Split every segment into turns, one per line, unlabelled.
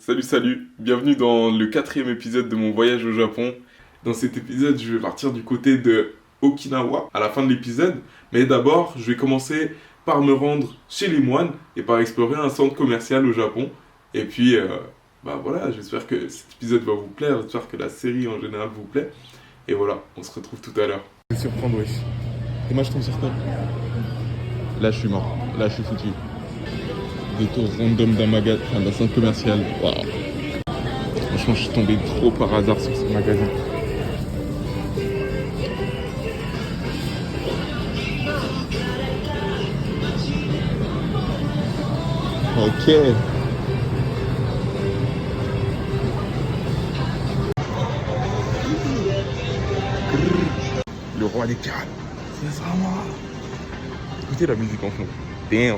Salut, salut, bienvenue dans le quatrième épisode de mon voyage au Japon. Dans cet épisode, je vais partir du côté de Okinawa à la fin de l'épisode. Mais d'abord, je vais commencer par me rendre chez les moines et par explorer un centre commercial au Japon. Et puis, voilà, j'espère que cet épisode va vous plaire, j'espère que la série en général vous plaît. Et voilà, on se retrouve tout à l'heure. Je vais surprendre, wesh. Et moi, je tombe sur quoi? Là, je suis mort. Là, je suis foutu. Détour random d'un centre commercial. Waouh. Franchement, je suis tombé trop par hasard sur ce magasin. Ok. Le roi des cannes. C'est ça, moi. Écoutez la musique en fond. Damn.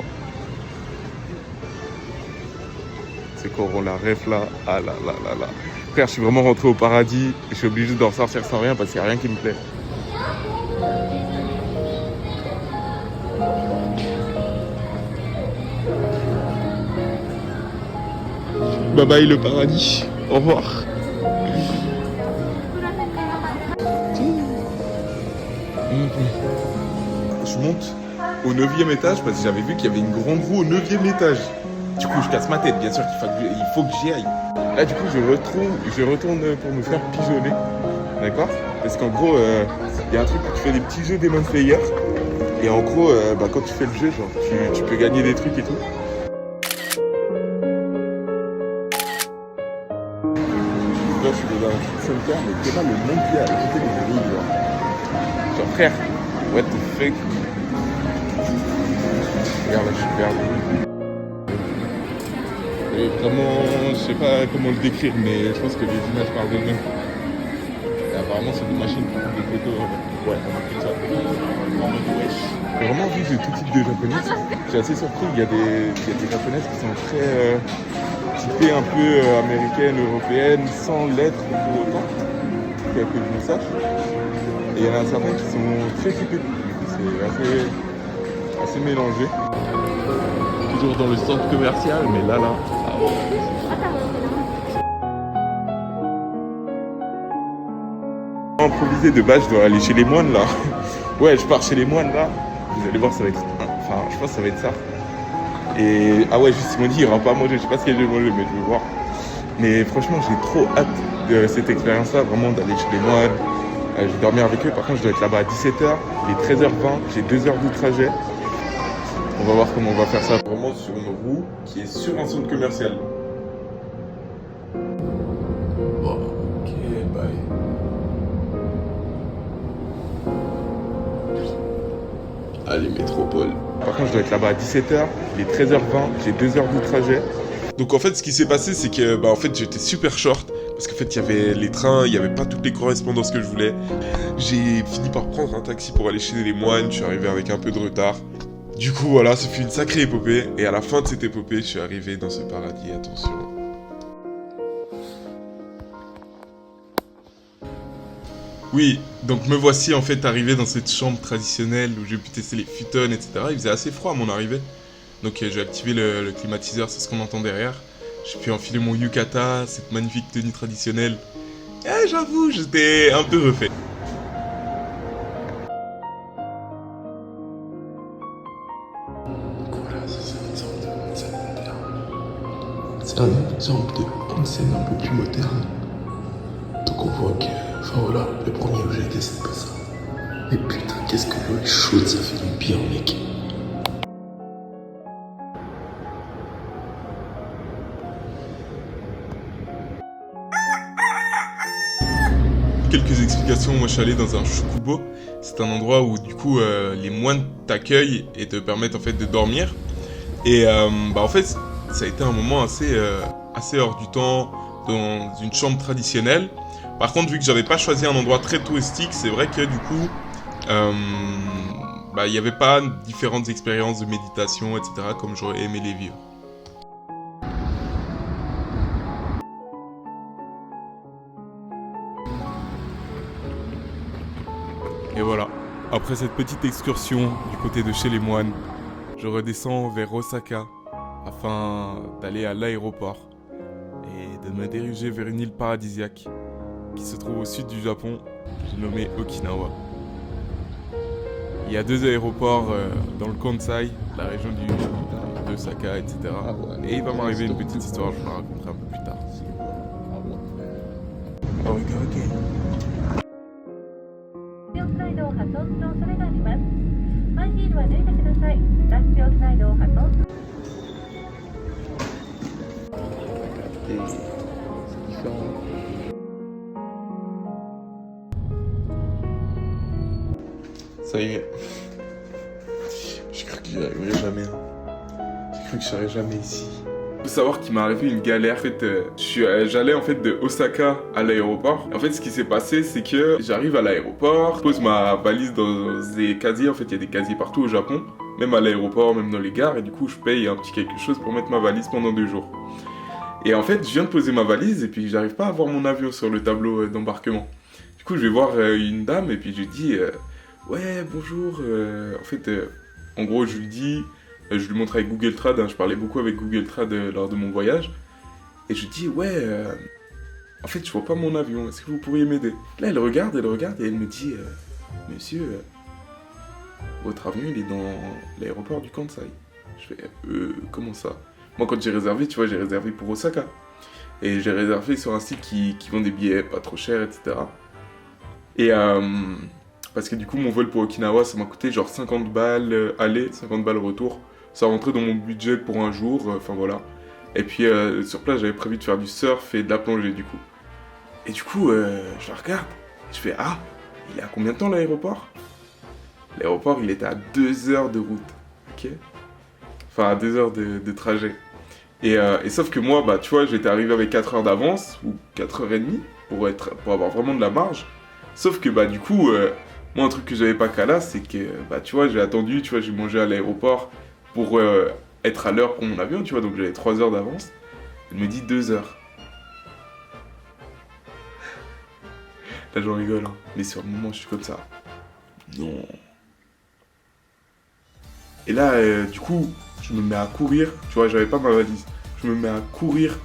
C'est qu'on rend la ref là. Ah là là là là. Frère, je suis vraiment rentré au paradis et je suis obligé d'en sortir sans rien parce qu'il n'y a rien qui me plaît. Bye bye le paradis. Au revoir. Je monte au 9e étage parce que j'avais vu qu'il y avait une grande roue au 9e étage. Du coup, je casse ma tête, bien sûr il faut que j'y aille. Là, du coup, je retourne pour me faire pigeonner. D'accord? Parce qu'en gros, il y a un truc où tu fais des petits jeux Demon Slayer. Et en gros, quand tu fais le jeu, genre, tu peux gagner des trucs et tout. Là, je suis dans un truc solitaire, mais c'est pas le monde qui est à côté des grilles, genre, frère, what the fuck? Regarde, là, je suis perdu. Et vraiment, je sais pas comment le décrire, mais je pense que les images parlent d'elles-mêmes. Et apparemment, c'est des machines qui font des photos. Ouais, on a fait ça. J'ai vraiment vu de tout type de japonaises. Je suis assez surpris, il y a des japonaises qui sont très typées un peu américaines, européennes, sans l'être pour autant, que je me sache. Et il y en a certaines qui sont très typées. Du coup, c'est assez mélangé. Toujours dans le centre commercial, mais là. Improvisé de base, je dois aller chez les moines là. Ouais, je pars chez les moines là. Vous allez voir, ça va être. Enfin, je pense que ça va être ça. Et ah ouais, juste ils m'ont dit, il n'y aura pas à manger. Je sais pas ce que je vais manger, mais je vais voir. Mais franchement, j'ai trop hâte de cette expérience-là, vraiment d'aller chez les moines. Je vais dormir avec eux. Par contre, je dois être là-bas à 17h. Il est 13h20. J'ai 2 heures de trajet. On va voir comment on va faire ça. Vraiment sur une roue qui est sur un centre commercial. Ok, bye. Allez, métropole. Par contre, je dois être là-bas à 17h. Il est 13h20. J'ai 2 heures de trajet. Donc en fait, ce qui s'est passé, c'est que j'étais super short. Parce qu'en fait, il y avait les trains, il n'y avait pas toutes les correspondances que je voulais. J'ai fini par prendre un taxi pour aller chez les moines. Je suis arrivé avec un peu de retard. Du coup, voilà, ça fait une sacrée épopée. Et à la fin de cette épopée, je suis arrivé dans ce paradis. Attention. Oui, donc me voici en fait arrivé dans cette chambre traditionnelle où j'ai pu tester les futons, etc. Il faisait assez froid à mon arrivée. Donc j'ai activé le climatiseur, c'est ce qu'on entend derrière. J'ai pu enfiler mon yukata, cette magnifique tenue traditionnelle. Et j'avoue, j'étais un peu refait.
C'est un exemple de onsen un peu plus moderne. Donc on voit que, enfin voilà, le premier objet c'est pas ça. Mais putain, qu'est-ce que l'eau est chaude, ça fait du bien, mec.
Quelques explications, moi je suis allé dans un shukubo. C'est un endroit où du coup les moines t'accueillent et te permettent en fait de dormir. Et en fait, ça a été un moment assez hors du temps, dans une chambre traditionnelle. Par contre, vu que j'avais pas choisi un endroit très touristique, c'est vrai que du coup, il n'y avait pas différentes expériences de méditation, etc., comme j'aurais aimé les vivre. Et voilà, après cette petite excursion du côté de chez les moines, je redescends vers Osaka afin d'aller à l'aéroport. Et de me diriger vers une île paradisiaque qui se trouve au sud du Japon, nommée Okinawa. Il y a 2 aéroports dans le Kansai, la région de Osaka, etc. Et il va m'arriver une petite histoire, je vous la raconterai un peu plus tard. Oh, ok.
スライドを破損する恐れがあります。ハイヒールは脱いでください。脱用スライドを破損する。
Ça y est. J'ai cru que j'y arriverais jamais. J'ai cru que je serais jamais ici.
Faut savoir qu'il m'est arrivé une galère. En fait, j'allais en fait de Osaka à l'aéroport. En fait, ce qui s'est passé, c'est que j'arrive à l'aéroport, je pose ma valise dans des casiers. En fait, il y a des casiers partout au Japon, même à l'aéroport, même dans les gares. Et du coup, je paye un petit quelque chose pour mettre ma valise pendant 2 jours. Et en fait, je viens de poser ma valise et puis j'arrive pas à voir mon avion sur le tableau d'embarquement. Du coup, je vais voir une dame et puis je lui dis ouais, bonjour. En fait, en gros, je lui dis. Je lui montre avec Google Trad, hein, je parlais beaucoup avec Google Trad lors de mon voyage. Et je lui dis, ouais, en fait, je vois pas mon avion, est-ce que vous pourriez m'aider? Là, elle regarde et elle me dit, monsieur, votre avion, il est dans l'aéroport du Kansai. Je fais, comment ça? Moi, quand j'ai réservé, tu vois, j'ai réservé pour Osaka. Et j'ai réservé sur un site qui vend des billets pas trop chers, etc. Et parce que du coup, mon vol pour Okinawa, ça m'a coûté genre 50 balles aller, 50 balles retour. Ça rentrait dans mon budget pour un jour, enfin voilà. Et puis sur place, j'avais prévu de faire du surf et de la plongée du coup. Et du coup, je la regarde, je fais, ah, il est à combien de temps l'aéroport? L'aéroport, il était à 2 heures de route, ok? Enfin, à 2 heures de trajet. Et sauf que moi, bah tu vois, j'étais arrivé avec 4 heures d'avance, ou 4h30, pour avoir vraiment de la marge. Sauf que bah du coup, moi un truc que j'avais pas qu'à là, c'est que bah tu vois, j'ai attendu, tu vois, j'ai mangé à l'aéroport pour être à l'heure pour mon avion, tu vois, donc j'avais 3 heures d'avance. Elle me dit 2 heures. Là j'en rigole, hein. Mais sur le moment je suis comme ça. Non. Et là, du coup, je me mets à courir, tu vois, j'avais pas ma valise. Je me mets à courir,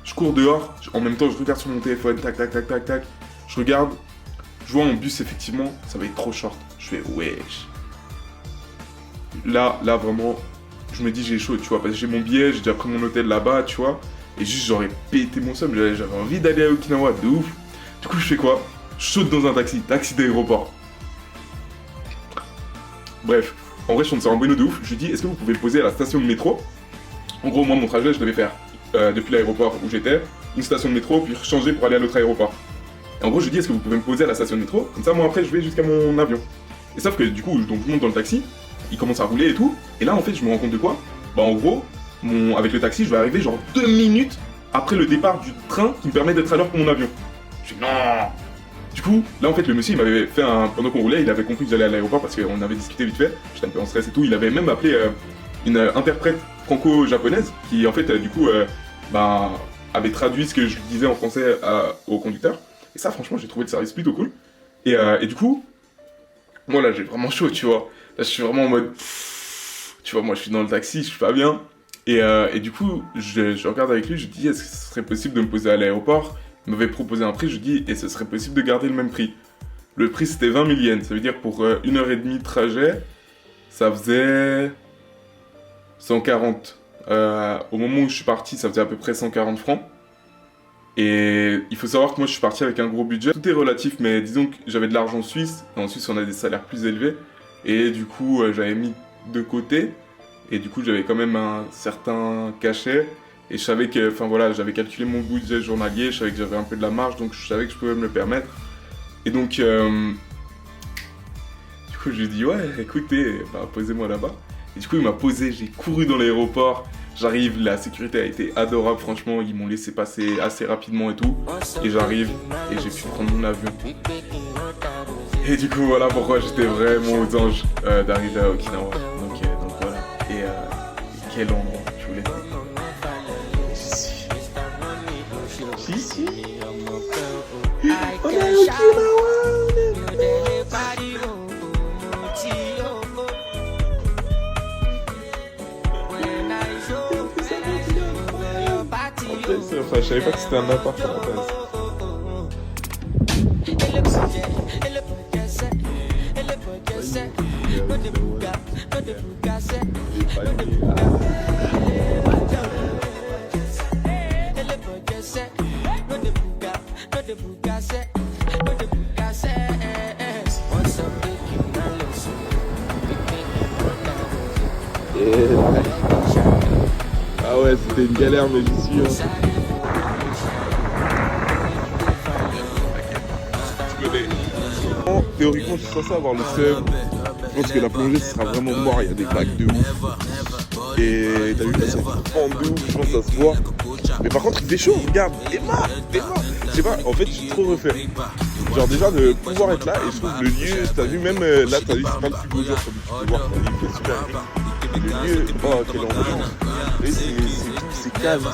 je cours dehors, en même temps je regarde sur mon téléphone, tac, tac, tac, tac, tac. Je regarde, je vois mon bus effectivement, ça va être trop short. Je fais wesh. Là vraiment, je me dis j'ai chaud, tu vois, parce que j'ai mon billet, j'ai déjà pris mon hôtel là-bas, tu vois. Et juste j'aurais pété mon somme, j'avais envie d'aller à Okinawa, de ouf. Du coup je fais quoi? Je saute dans un taxi d'aéroport. Bref, en vrai je tombe sur un bueno de ouf, je lui dis est-ce que vous pouvez le poser à la station de métro? En gros moi mon trajet je devais faire depuis l'aéroport où j'étais, une station de métro, puis changer pour aller à l'autre aéroport. Et en gros je lui dis est-ce que vous pouvez me poser à la station de métro? Comme ça moi après je vais jusqu'à mon avion. Et sauf que du coup donc je monte dans le taxi, il commence à rouler et tout, et là en fait je me rends compte de quoi? Bah en gros, avec le taxi je vais arriver genre 2 minutes après le départ du train qui me permet d'être à l'heure pour mon avion. Je dis non. Du coup, là en fait le monsieur il m'avait fait pendant qu'on roulait, il avait compris que j'allais à l'aéroport parce qu'on avait discuté vite fait, j'étais un peu en stress et tout, il avait même appelé une interprète franco-japonaise qui en fait du coup avait traduit ce que je disais en français au conducteur. Et ça franchement j'ai trouvé le service plutôt cool. Et du coup, moi là j'ai vraiment chaud, tu vois. Là je suis vraiment en mode, tu vois, moi je suis dans le taxi, je suis pas bien. Et du coup, je regarde avec lui, je dis est-ce que ce serait possible de me poser à l'aéroport? Il m'avait proposé un prix, je dis et ce serait possible de garder le même prix. Le prix c'était 20 000 yens, ça veut dire pour 1h30 de trajet, ça faisait 140. Au moment où je suis parti, ça faisait à peu près 140 francs. Et il faut savoir que moi je suis parti avec un gros budget. Tout est relatif, mais disons que j'avais de l'argent suisse. Et en Suisse on a des salaires plus élevés. Et du coup j'avais mis de côté. Et du coup j'avais quand même un certain cachet. Et je savais que, enfin voilà, j'avais calculé mon budget journalier. Je savais que j'avais un peu de la marge, donc je savais que je pouvais me le permettre. Et donc du coup je lui ai dit ouais écoutez, posez-moi là-bas. Et du coup il m'a posé, j'ai couru dans l'aéroport. J'arrive, la sécurité a été adorable, franchement, ils m'ont laissé passer assez rapidement et tout. Et j'arrive, et j'ai pu prendre mon avion. Et du coup, voilà pourquoi j'étais vraiment aux anges d'arriver à Okinawa. Donc voilà. Et quel endroit, je voulais dire. Si. On est à Okinawa. C'est Enfin, je savais pas que c'était un appart à la base. Ah ouais, c'était une galère, mais j'y suis. Théoriquement, je suis censé avoir le seum. Je pense que la plongée, ce sera vraiment mort. Il y a des vagues de ouf. Et t'as vu, là, ça pend de ouf. Je pense que ça se voit. Mais par contre, il fait chaud. Regarde, Emma. Je sais pas, en fait, je suis trop refait. Genre, déjà, de pouvoir être là. Et je trouve le lieu, t'as vu, même là, t'as vu, c'est pas le plus beau jour. Comme tu peux voir, il fait super gris. Le lieu, oh, quelle ambiance. Et c'est calme,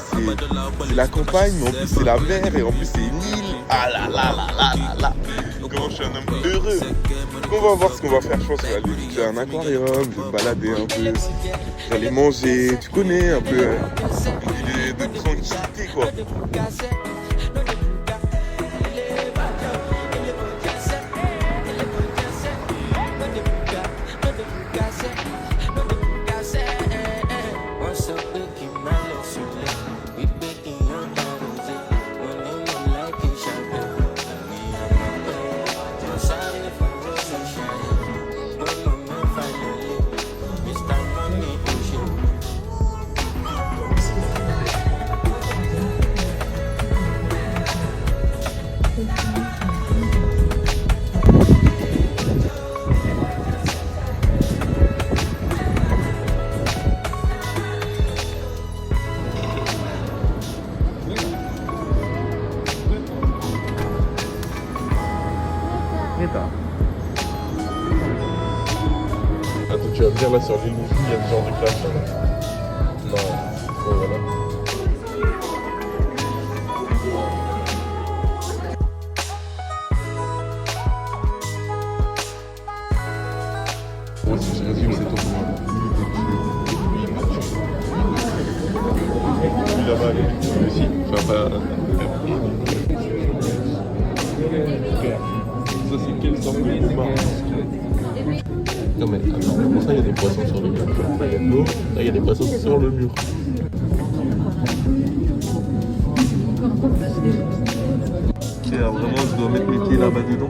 c'est la campagne, mais en plus c'est la mer, et en plus c'est une île. Ah là là là là là là. Comment je suis un homme heureux. Donc on va voir ce qu'on va faire, je pense qu'on va aller visiter un aquarium, je vais me balader un peu, je vais aller manger, tu connais, un peu une idée de tranquillité quoi. Attends, tu vas me dire là sur l'île où il y a ce genre de création là. Non, bon, voilà. Moi si je résume c'est ton point. Lui là-bas, lui aussi. Enfin pas. Ça c'est quelle sorte de homard? Non mais attends, comment ça il y a des poissons sur le mur? Là il y a de l'eau, là il y a des poissons sur le mur. Ok, alors vraiment je dois mettre mes pieds là-bas dedans.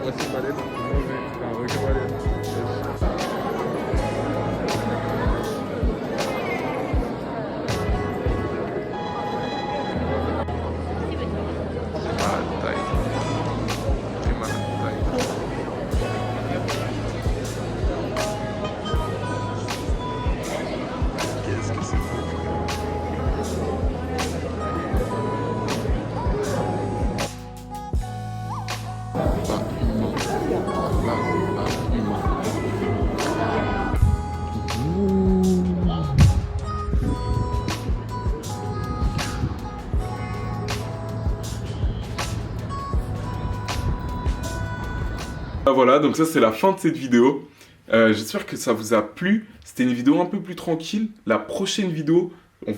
Voici une baleine. Un requin baleine. Qu'est-ce que c'est beau. Voilà, donc ça c'est la fin de cette vidéo. J'espère que ça vous a plu. C'était une vidéo un peu plus tranquille. La prochaine vidéo, ce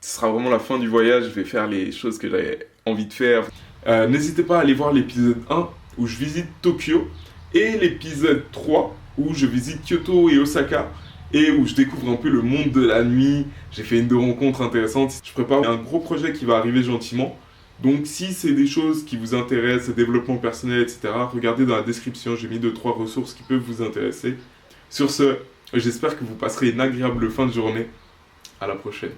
sera vraiment la fin du voyage. Je vais faire les choses que j'avais envie de faire. N'hésitez pas à aller voir l'épisode 1 où je visite Tokyo et l'épisode 3 où je visite Kyoto et Osaka et où je découvre un peu le monde de la nuit. J'ai fait une 2 rencontres intéressantes. Je prépare un gros projet qui va arriver gentiment. Donc si c'est des choses qui vous intéressent, le développement personnel, etc., regardez dans la description, j'ai mis 2-3 ressources qui peuvent vous intéresser. Sur ce, j'espère que vous passerez une agréable fin de journée. À la prochaine.